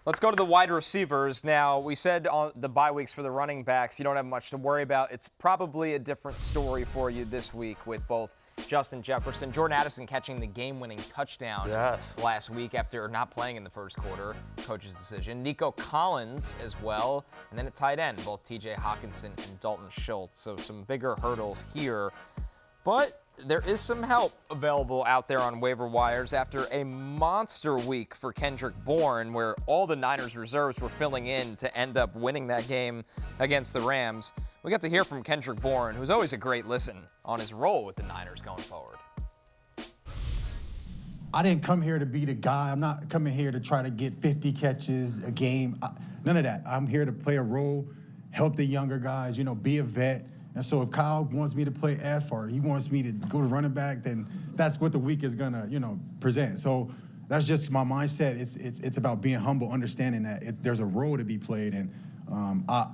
Let's go to the wide receivers. Now, we said on the bye weeks for the running backs, you don't have much to worry about. It's probably a different story for you this week with both Justin Jefferson, Jordan Addison catching the game-winning touchdown last week after not playing in the first quarter, coach's decision. Nico Collins as well, and then at tight end, both TJ Hockenson and Dalton Schultz. So some bigger hurdles here. But there is some help available out there on waiver wires after a monster week for Kendrick Bourne, where all the Niners reserves were filling in to end up winning that game against the Rams. We got to hear from Kendrick Bourne, who's always a great listen, on his role with the Niners going forward. I didn't come here to be the guy. I'm not coming here to try to get 50 catches a game. None of that. I'm here to play a role, help the younger guys, be a vet. And so if Kyle wants me to play F or he wants me to go to running back, then that's what the week is going to, present. So that's just my mindset. It's about being humble, understanding that there's a role to be played. And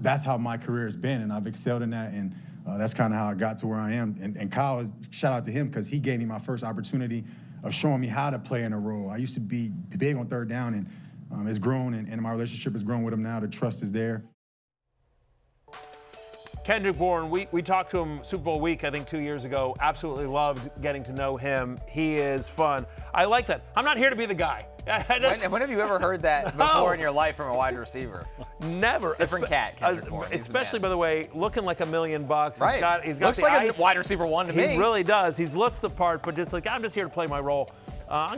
that's how my career has been, and I've excelled in that. And that's kind of how I got to where I am. And Kyle, shout out to him because he gave me my first opportunity of showing me how to play in a role. I used to be big on third down, and it's grown, and my relationship has grown with him now. The trust is there. Kendrick Bourne, we talked to him Super Bowl week, I think 2 years ago. Absolutely loved getting to know him. He is fun. I like that. I'm not here to be the guy. When have you ever heard that before in your life from a wide receiver? Never. Different cat, Kendrick Bourne. Especially, by the way, looking like $1 million. Right. He's got looks the like ice. a wide receiver one to me. He really does. He looks the part, but just like, I'm just here to play my role. I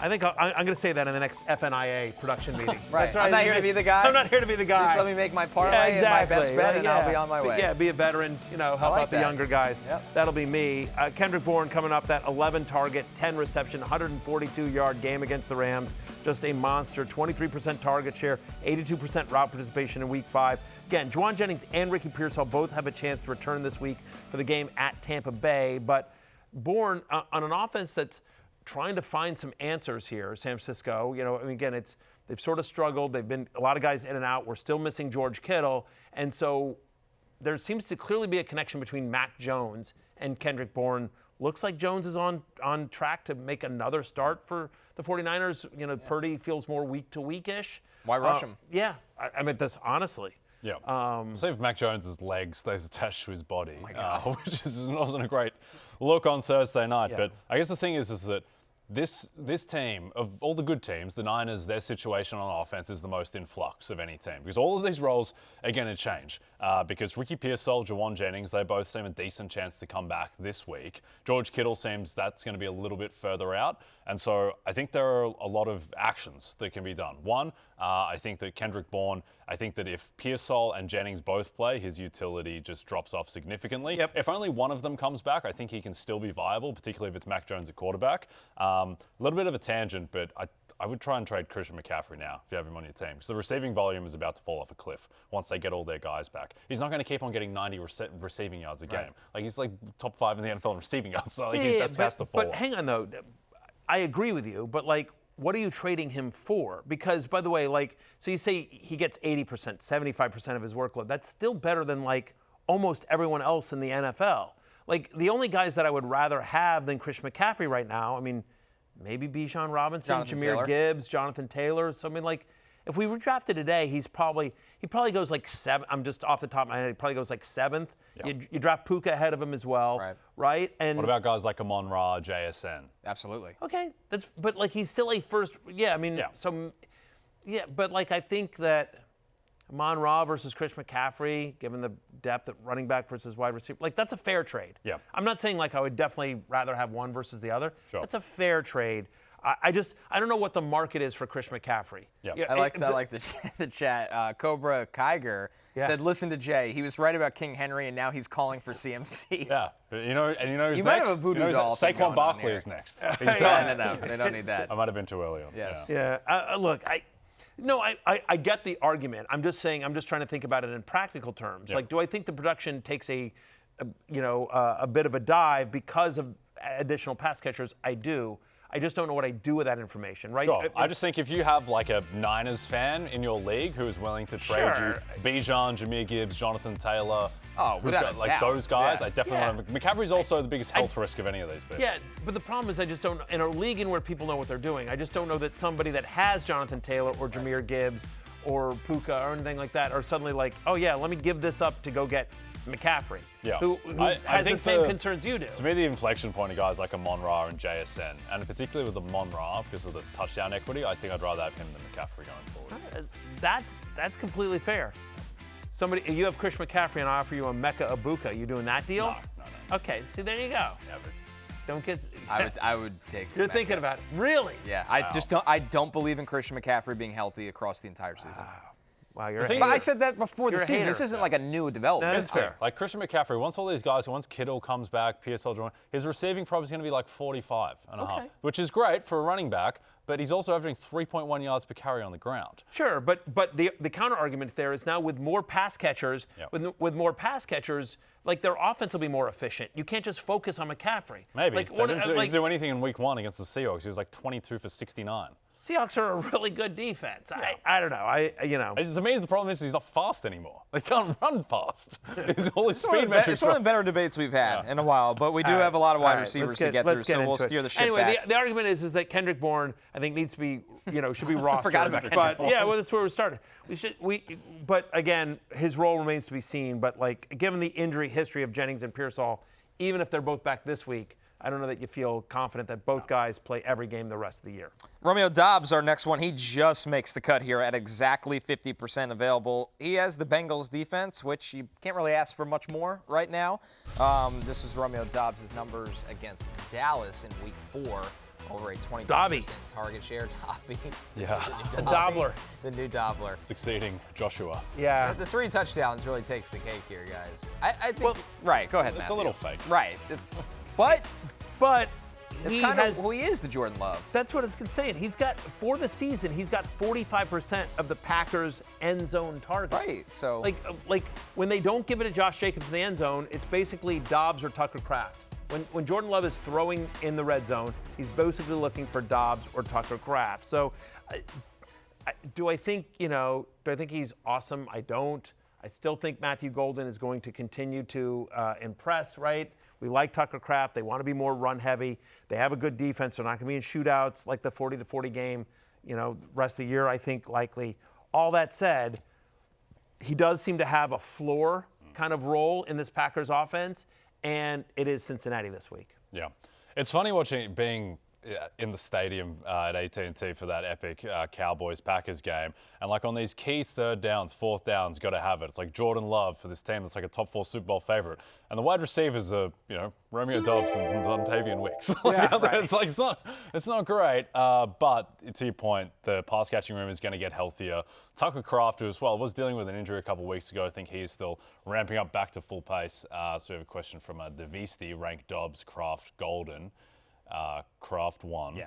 think I'm gonna say that in the next FNIA production meeting. Right. That's right. I'm not here to be the guy. I'm not here to be the guy. Just let me make my parlay and my best bet, and I'll be on my way. Yeah, be a veteran. Help out the younger guys. Yep. That'll be me. Kendrick Bourne coming up, that 11 target, 10 reception, 142-yard game against the Rams. Just a monster. 23% target share, 82% route participation in Week 5. Again, Juwan Jennings and Ricky Pearsall both have a chance to return this week for the game at Tampa Bay, but Bourne on an offense that's trying to find some answers here, San Francisco. Again, they've sort of struggled. They've been a lot of guys in and out. We're still missing George Kittle, and so there seems to clearly be a connection between Mac Jones and Kendrick Bourne. Looks like Jones is on track to make another start for the 49ers. Purdy feels more week to week-ish. Why rush him? Yeah, I meant this honestly. Yeah. Save Mac Jones's leg stays attached to his body, which wasn't a great look on Thursday night. Yeah. But I guess the thing is that this team, of all the good teams, the Niners, their situation on offense is the most in flux of any team because all of these roles are going to change. Because Ricky Pearsall, Juwan Jennings, they both seem a decent chance to come back this week. George Kittle seems that's going to be a little bit further out. And so I think there are a lot of actions that can be done. One, I think that Kendrick Bourne, I think that if Pearsall and Jennings both play, his utility just drops off significantly. Yep. If only one of them comes back, I think he can still be viable, particularly if it's Mac Jones at quarterback. A little bit of a tangent, but I would try and trade Christian McCaffrey now if you have him on your team because the receiving volume is about to fall off a cliff once they get all their guys back. He's not going to keep on getting 90 receiving yards a game. Right. Like he's like top 5 in the NFL in receiving yards, so that has to fall. But hang on though, I agree with you, but what are you trading him for? Because, by the way, so you say he gets 80%, 75% of his workload. That's still better than, almost everyone else in the NFL. The only guys that I would rather have than Chris McCaffrey right now, maybe Bijan Robinson, Jahmyr Gibbs, Jonathan Taylor. So, if we redrafted today, he probably goes 7th. I'm just off the top of my head. He probably goes 7th. Yep. You draft Puka ahead of him as well, right? And what about guys like Amon-Ra, JSN? Absolutely. Okay, but he's still a first. Yeah, but I think that Amon-Ra versus Chris McCaffrey, given the depth at running back versus wide receiver, that's a fair trade. Yeah. I'm not saying I would definitely rather have one versus the other. Sure. That's a fair trade. I don't know what the market is for Chris McCaffrey. Yeah. I like the chat. Cobra Kiger said, "Listen to Jay. He was right about King Henry, and now he's calling for CMC." Yeah, who's you next? might have a voodoo doll. Saquon Barkley is next. He's done. No, they don't need that. I might have been too early on. Yes. Yeah. Look, I get the argument. I'm just trying to think about it in practical terms. Yep. Do I think the production takes a bit of a dive because of additional pass catchers? I do. I just don't know what I do with that information, right? Sure. I just think if you have like a Niners fan in your league who is willing to trade you Bijan, Jahmyr Gibbs, Jonathan Taylor, without a like doubt. those guys, Yeah. I definitely want to. McCaffrey's also the biggest health risk of any of these people. Yeah, but the problem is I just don't, in a league in where people know what they're doing, I just don't know that somebody that has Jonathan Taylor or Jahmyr Gibbs or Puka or anything like that are suddenly like, oh yeah, let me give this up to go get McCaffrey, who has the same concerns you do. To me, the inflection point of guys like Amon-Ra and JSN, and particularly with Amon-Ra because of the touchdown equity, I think I'd rather have him than McCaffrey going forward. That's completely fair. You have Chris McCaffrey and I offer you a Mecca Ibuka. You doing that deal? No. Okay, see, there you go. Yeah, but Don't get. I would take. You're thinking about it. Really? Yeah, I don't believe in Christian McCaffrey being healthy across the entire season. Wow, you're a But hater. I said that before the You're a season. hater. This isn't like a new development. That's fair. like Christian McCaffrey, once all these guys, once Kittle comes back, PSL joins, his receiving probably is going to be like 45 and a half, which is great for a running back, but he's also averaging 3.1 yards per carry on the ground. Sure, but the counter argument there is now with more pass catchers, with more pass catchers, like their offense will be more efficient. You can't just focus on McCaffrey. Maybe. Like, They didn't do anything in week 1 against the Seahawks. He was like 22 for 69. Seahawks are a really good defense. I don't know. To me, the problem is he's not fast anymore. They can't run fast. All his speed metrics. It's one of the better debates we've had in a while, but we do have a lot of wide receivers to get through, so we'll steer the ship anyway, back. the argument is that Kendrick Bourne, I think, needs to be, should be rostered. Forgot about Kendrick Bourne. Yeah, well, that's where we started. But again, his role remains to be seen. But like, given the injury history of Jennings and Pearsall, even if they're both back this week, I don't know that you feel confident that both guys play every game the rest of the year. Romeo Doubs, our next one, he just makes the cut here at exactly 50% available. He has the Bengals defense, which you can't really ask for much more right now. This was Romeo Doubs' numbers against Dallas in Week 4, over a 22% target share. Dobby. Yeah. The Dobbler. The new Dobbler. Succeeding Joshua. Yeah. The 3 touchdowns really takes the cake here, guys. I think. Right, go ahead, Matt. It's a little fake. Right. But it's kind of who he is, the Jordan Love. That's what I was saying. For the season, he's got 45% of the Packers' end zone targets. Right. So like when they don't give it to Josh Jacobs in the end zone, it's basically Dobbs or Tucker Kraft. When Jordan Love is throwing in the red zone, he's basically looking for Dobbs or Tucker Kraft. So do I think he's awesome? I don't. I still think Matthew Golden is going to continue to impress, right? We like Tucker Kraft. They want to be more run heavy. They have a good defense. They're not going to be in shootouts like the 40-40 game, rest of the year, I think, likely. All that said, he does seem to have a floor kind of role in this Packers offense, and it is Cincinnati this week. Yeah. It's funny watching being in the stadium at AT&T for that epic Cowboys-Packers game. And like on these key 3rd downs, 4th downs, got to have it. It's like Jordan Love for this team that's like a top 4 Super Bowl favorite. And the wide receivers are, Romeo Doubs and Dontavian Wicks. It's not great. But to your point, the pass catching room is going to get healthier. Tucker Kraft, who as well was dealing with an injury a couple weeks ago, I think he is still ramping up back to full pace. So we have a question from Divisti, rank Dobbs, Kraft, Golden. Kraft 1.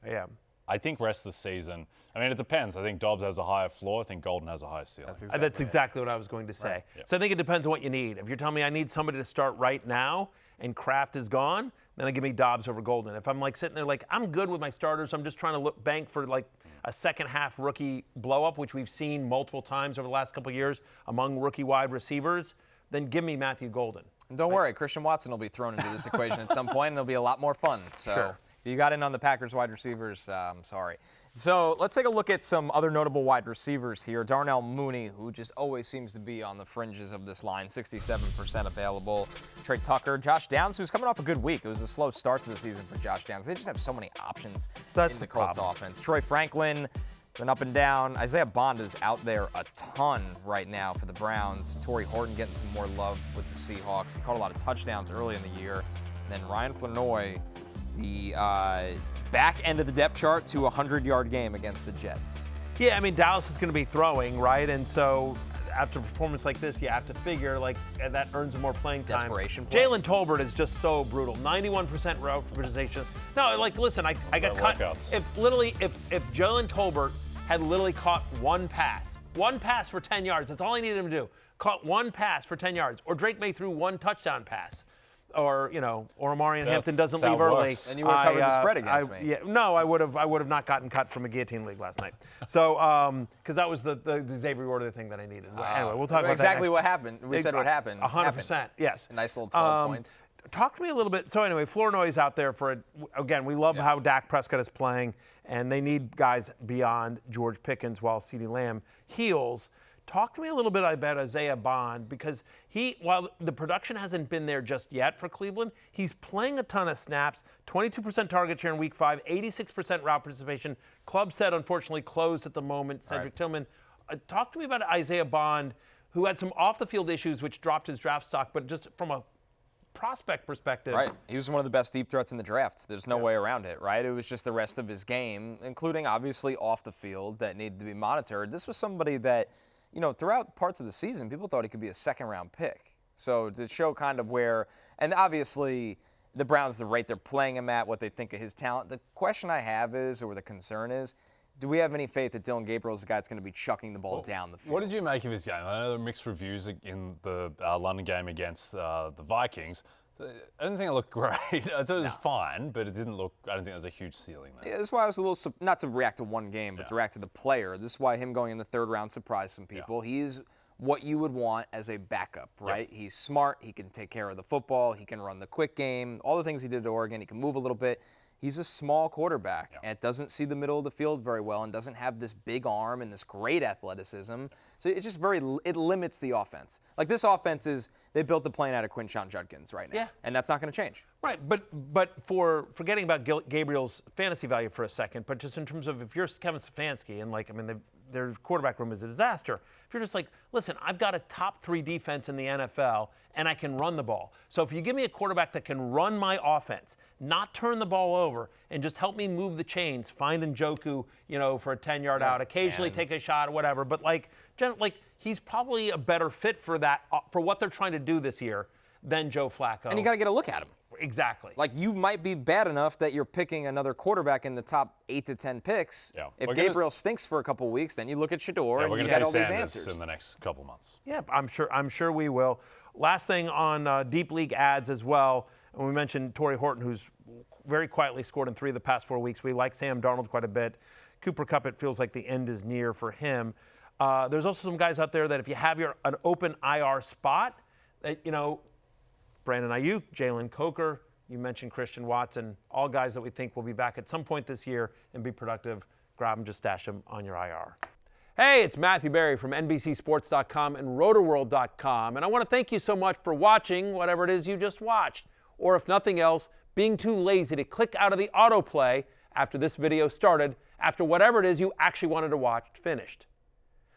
Yeah. I think rest of the season, it depends. I think Dobbs has a higher floor. I think Golden has a higher ceiling. That's exactly what I was going to say. Right. Yep. So I think it depends on what you need. If you're telling me I need somebody to start right now and Kraft is gone, then I give me Dobbs over Golden. If I'm like sitting there like, I'm good with my starters, I'm just trying to bank for like a second half rookie blow up, which we've seen multiple times over the last couple of years among rookie wide receivers, then give me Matthew Golden. And don't worry, Christian Watson will be thrown into this equation at some point, and it'll be a lot more fun. So if you got in on the Packers wide receivers, I'm sorry. So let's take a look at some other notable wide receivers here. Darnell Mooney, who just always seems to be on the fringes of this line, 67% available. Trey Tucker, Josh Downs, who's coming off a good week. It was a slow start to the season for Josh Downs. They just have so many options in the Colts offense. Troy Franklin, been up and down. Isaiah Bond is out there a ton right now for the Browns. Torrey Horton getting some more love with the Seahawks. He caught a lot of touchdowns early in the year. And then Ryan Flanoy, the back end of the depth chart to a 100-yard game against the Jets. Yeah, Dallas is going to be throwing, right? And so after a performance like this, you have to figure that earns him more playing time. Desperation play. Jalen Tolbert is just so brutal. 91% route representation. No, listen, I got cut. Workouts. If Jalen Tolbert had literally caught one pass for 10 yards, that's all I needed him to do. Caught one pass for 10 yards. Or Drake May threw one touchdown pass. or Omarion Hampton doesn't leave early. Works. And you would have covered the spread against me. Yeah, no, I would have not gotten cut from a guillotine league last night. So, because that was the Xavier Order thing that I needed. Anyway, we'll talk about that exactly next. what happened. We said what happened. 100%. Yes. A nice little 12 points. Talk to me a little bit. So anyway, Flournoy's out there again, we love how Dak Prescott is playing, and they need guys beyond George Pickens while CeeDee Lamb heals. Talk to me a little bit about Isaiah Bond, because while the production hasn't been there just yet for Cleveland, he's playing a ton of snaps, 22% target share in week 5, 86% route participation. Club set, unfortunately, closed at the moment. Cedric Tillman. Talk to me about Isaiah Bond, who had some off-the-field issues which dropped his draft stock, but just from a prospect perspective. Right. He was one of the best deep threats in the draft. There's no way around it, right? It was just the rest of his game, including obviously off the field, that needed to be monitored. This was somebody that, throughout parts of the season, people thought he could be a second-round pick. So to show kind of where, and obviously the Browns, the rate they're playing him at, what they think of his talent. The question I have is, or the concern is, do we have any faith that Dylan Gabriel's the guy that's going to be chucking the ball down the field? What did you make of his game? I know there were mixed reviews in the London game against the Vikings. I didn't think it looked great. I thought it was fine, but it didn't look, I don't think there was a huge ceiling there. Yeah, that's why I was a little, not to react to one game, but to react to the player. This is why him going in the third round surprised some people. He is what you would want as a backup, right? Yep. He's smart. He can take care of the football. He can run the quick game. All the things he did at Oregon. He can move a little bit. He's a small quarterback and doesn't see the middle of the field very well and doesn't have this big arm and this great athleticism. So it's just it limits the offense. Like this offense they built the plane out of Quinshon Judkins right now. Yeah. And that's not going to change. Right, but for forgetting about Gabriel's fantasy value for a second, but just in terms of if you're Kevin Stefanski and their quarterback room is a disaster. If you're just like, listen, I've got a top 3 defense in the NFL and I can run the ball. So if you give me a quarterback that can run my offense, not turn the ball over, and just help me move the chains, find Njoku, for a 10-yard out, occasionally take a shot or whatever. But he's probably a better fit for that, for what they're trying to do this year than Joe Flacco. And you got to get a look at him. Exactly. Like you might be bad enough that you're picking another quarterback in the top 8 to 10 picks. Yeah. If Gabriel stinks for a couple of weeks, then you look at Shador and you get all these answers in the next couple months. Yeah, I'm sure we will. Last thing on deep league ads as well. And we mentioned Torrey Horton, who's very quietly scored in 3 of the past 4 weeks. We like Sam Darnold quite a bit. Cooper Kupp, it feels like the end is near for him. There's also some guys out there that if you have an open IR spot, that Brandon Ayuk, Jalen Coker. You mentioned Christian Watson, all guys that we think will be back at some point this year and be productive. Grab them, just stash them on your IR. Hey, it's Matthew Berry from NBCSports.com and Rotoworld.com, and I want to thank you so much for watching whatever it is you just watched, or if nothing else, being too lazy to click out of the autoplay after this video started, after whatever it is you actually wanted to watch finished.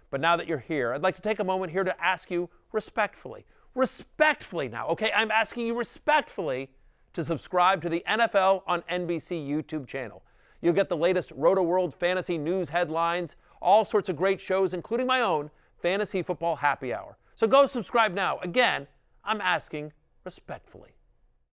But now that you're here, I'd like to take a moment here to ask you respectfully now, okay? I'm asking you respectfully to subscribe to the NFL on NBC YouTube channel. You'll get the latest Roto-World fantasy news headlines, all sorts of great shows, including my own Fantasy Football Happy Hour. So go subscribe now. Again, I'm asking respectfully.